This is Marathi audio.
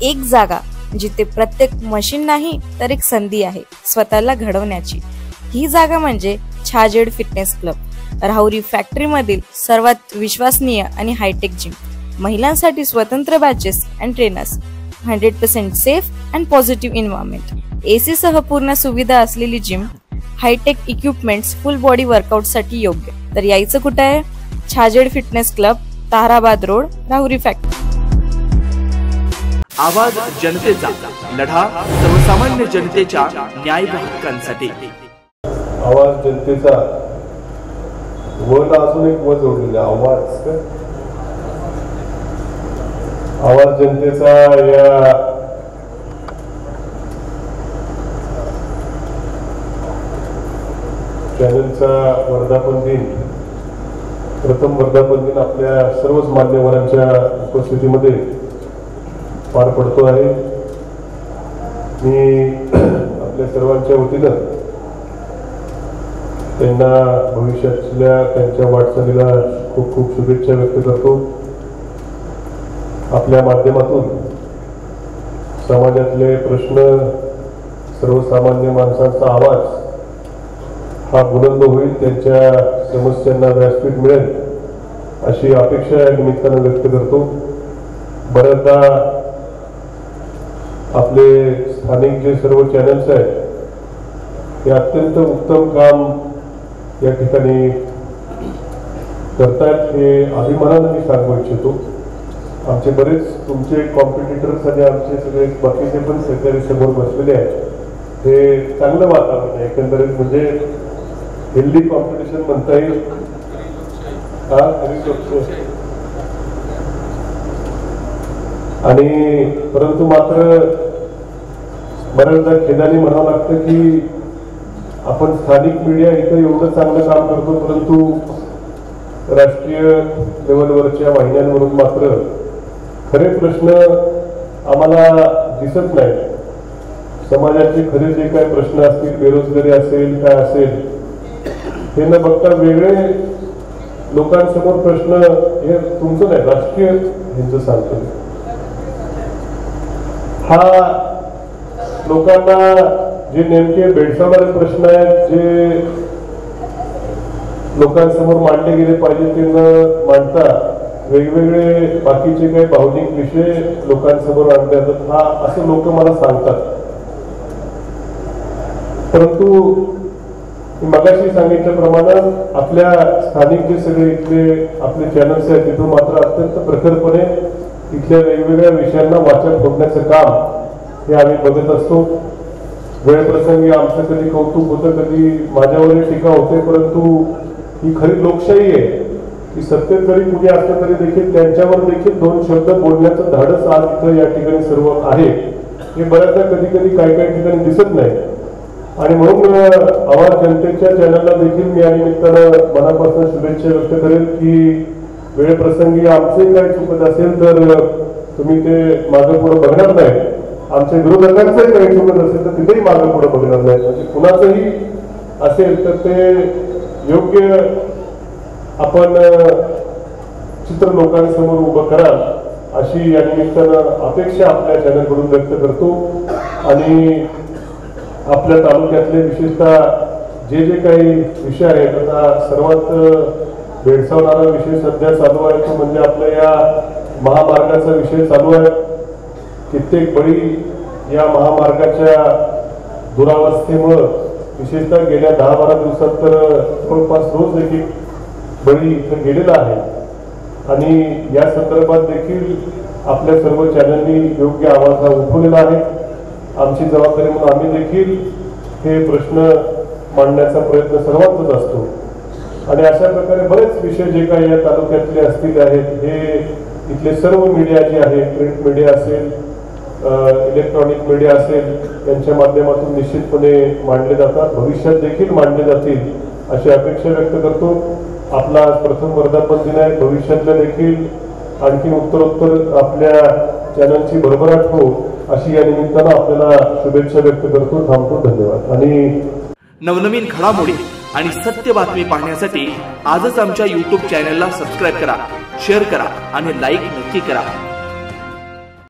एक जागा जिथे प्रत्येक मशीन नाही तर एक संधी आहे स्वतःला घडवण्याची। ही जागा म्हणजे Chhajed fitness club, Rahuri factory मधील सर्वात विश्वसनीय आणि हायटेक जिम। महिलांसाठी स्वतंत्र batches and trainers, 100% safe and positive environment, AC सह पूर्ण सुविधा असलेली gym, high tech equipments, full body workout साठी योग्य। तर यायचं कुठे आहे? Chhajed fitness club, Tarabad road, Rahuri factory. आवाज जनतेचा, लढा सर्वसामान्य जनतेच्या न्याय व हक्कांसाठी। आवाज जनतेचा, वर अजून एक वर जोडलेला आवाज, आवाज जनतेचा या चॅनलचा वर्धापन दिन, प्रथम वर्धापन दिन आपल्या सर्वच मान्यवरांच्या उपस्थितीमध्ये पार पडतो आहे। मी आपल्या सर्वांच्या वतीनं त्यांना भविष्यातल्या त्यांच्या वाटचालीला खूप खूप शुभेच्छा व्यक्त करतो। आपल्या माध्यमातून समाजातले प्रश्न, सर्वसामान्य माणसांचा आवाज हा बुलंद होईल, त्यांच्या समस्यांना व्यासपीठ मिळेल अशी अपेक्षा या निमित्तानं व्यक्त करतो। बऱ्याचदा आपले स्थानिक जे सर्व चॅनल्स आहेत हे अत्यंत उत्तम काम या ठिकाणी करतायत, हे अभिमानानं मी सांगू इच्छितो। आमचे बरेच तुमचे कॉम्पिटिटर्स आणि आमचे सगळे बाकीचे पण सहकारी समोर बसलेले आहेत। हे चांगलं वातावरण आहे एकंदरीत, म्हणजे हेल्दी कॉम्पिटिशन म्हणता येईल। आणि परंतु मात्र बऱ्याचदा खेदाने म्हणावं लागतं की आपण स्थानिक मीडिया इथं एवढं चांगलं काम करतो, परंतु राष्ट्रीय लेवलवरच्या वाहिन्यांवरून मात्र खरे प्रश्न आम्हाला दिसत नाही। समाजाचे खरे जे काही प्रश्न असतील, बेरोजगारी असेल, काय असेल, हे न बघता वेगळे लोकांसमोर प्रश्न, हे तुमचं नाही, राष्ट्रीय ह्यांचं सांगतो। हा लोकांना जे नेमके भेडसावणारे प्रश्न आहेत, जे लोकांसमोर मांडले गेले पाहिजे, ते न मांडता वेगवेगळे बाकीचे काही भावनिक विषय लोकांसमोर आणले जातात, हा असं लोक मला सांगतात। परंतु मगाशी सांगितल्याप्रमाणे आपल्या स्थानिक जे सगळे इथले आपले चॅनल्स आहेत तिथून मात्र अत्यंत प्रखरपणे इथल्या वेगवेगळ्या विषयांना वाचा फोडण्याचं काम हे आम्ही बघत असतो। वेळप्रसंगी आमचं कधी कौतुक होतं, कधी माझ्यावरही टीका होते, परंतु ही खरी लोकशाही आहे की सत्तेत जरी कुणी असलं तरी देखील त्यांच्यावर देखील दोन शब्द बोलण्याचं धाडस आज इथं या ठिकाणी सर्व आहे। हे बऱ्याचदा कधी कधी काही काही ठिकाणी दिसत नाही, आणि म्हणून आवाज जनतेच्या चॅनलला देखील मी या निमित्तानं मनापासून शुभेच्छा व्यक्त करेन की वेळप्रसंगी आमचे काही चुकत असेल तर तुम्ही ते मागे पुढे बघणार नाही, आमच्या विरोधकांचंही काही चुकत असेल तर तिथेही मागे पुढे बघणार नाही, म्हणजे कुणाचंही असेल तर ते योग्य आपण चित्र लोकांसमोर उभं कराल अशी या निमित्तानं अपेक्षा आपल्या चॅनलकडून व्यक्त करतो। आणि आपल्या तालुक्यातले विशेषतः जे जे काही विषय आहेत, आता सर्वात भेडसावणारा विषय सध्या चालू आहे तो म्हणजे आपल्या या महामार्गाचा विषय चालू आहे। कित्येक बळी या महामार्गाच्या दुरावस्थेमुळं विशेषतः गेल्या 10-12 दिवसात तर जवळपास रोज एक बळी इथं गेलेला आहे, आणि या संदर्भात देखील आपल्या सर्व चॅनलनी योग्य आवाज हा उठवलेला आहे। आमची जबाबदारी म्हणून आम्ही देखील हे प्रश्न मांडण्याचा प्रयत्न सर्वांचाच असतो, आणि अशा प्रकारे बरेच विषय जे काही या तालुक्यातले असतील आहेत हे इथले सर्व मीडिया जे आहे, प्रिंट मीडिया असेल, इलेक्ट्रॉनिक मीडिया असेल, त्यांच्या माध्यमातून निश्चितपणे मांडले जातात, भविष्यात देखील मांडले जातील अशी अपेक्षा व्यक्त करतो। आपला प्रथम वर्धापन दिन आहे, भविष्यातल्या देखील आणखी उत्तरोत्तर आपल्या चॅनलची भरभराट हो अशी या निमित्तानं आपल्याला शुभेच्छा व्यक्त करतो। थांबतो, धन्यवाद। आणि नवनवीन घडामोडी आणि सत्य बातमी पाहण्यासाठी आजच आमच्या YouTube चॅनलला सबस्क्राइब करा, शेअर करा आणि लाईक नक्की करा।